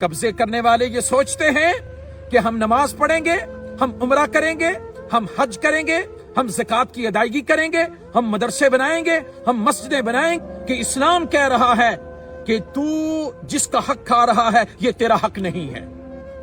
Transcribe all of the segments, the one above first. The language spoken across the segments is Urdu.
قبضے کرنے والے یہ سوچتے ہیں کہ ہم نماز پڑھیں گے، ہم عمرہ کریں گے، ہم حج کریں گے، ہم زکوٰۃ کی ادائیگی کریں گے، ہم مدرسے بنائیں گے، ہم مسجدیں بنائیں گے، کہ اسلام کہہ رہا ہے کہ تو جس کا حق کھا رہا ہے یہ تیرا حق نہیں ہے،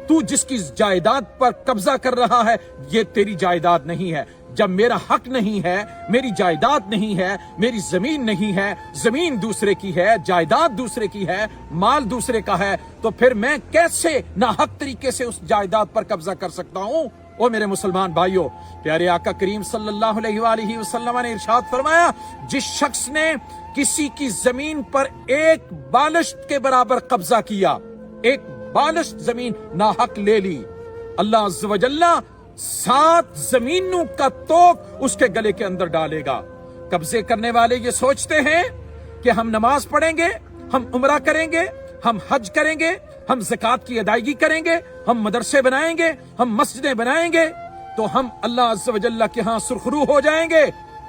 تو جس کی جائیداد پر قبضہ کر رہا ہے یہ تیری جائیداد نہیں ہے۔ جب میرا حق نہیں ہے، میری جائیداد نہیں ہے، میری زمین نہیں ہے، زمین دوسرے کی ہے، جائیداد دوسرے کی ہے، مال دوسرے کا ہے، تو پھر میں کیسے ناحق طریقے سے اس جائیداد پر قبضہ کر سکتا ہوں؟ او میرے مسلمان بھائیوں، پیارے آقا کریم صلی اللہ علیہ وآلہ وسلم نے ارشاد فرمایا، جس شخص نے کسی کی زمین پر ایک بالشت کے برابر قبضہ کیا، ایک بالشت زمین ناحق لے لی، اللہ عز و جل 7 زمینوں کا توق اس کے گلے کے اندر ڈالے گا۔ قبضے کرنے والے یہ سوچتے ہیں کہ ہم نماز پڑھیں گے، ہم عمرہ کریں گے، ہم حج کریں گے، ہم زکوٰۃ کی ادائیگی کریں گے، ہم مدرسے بنائیں گے، ہم مسجدیں بنائیں گے، تو ہم اللہ عز و جل کے ہاں سرخرو ہو جائیں گے۔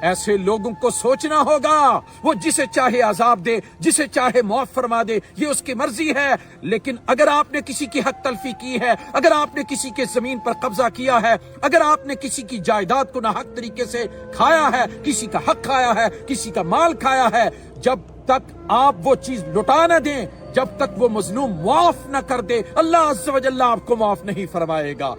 ایسے لوگوں کو سوچنا ہوگا، وہ جسے چاہے عذاب دے، جسے چاہے معاف فرما دے، یہ اس کی مرضی ہے، لیکن اگر آپ نے کسی کی حق تلفی کی ہے، اگر آپ نے کسی کے زمین پر قبضہ کیا ہے، اگر آپ نے کسی کی جائیداد کو ناحق طریقے سے کھایا ہے، کسی کا حق کھایا ہے، کسی کا مال کھایا ہے، جب تک آپ وہ چیز لٹا نہ دیں، جب تک وہ مظلوم معاف نہ کر دے، اللہ عز و جل آپ کو معاف نہیں فرمائے گا۔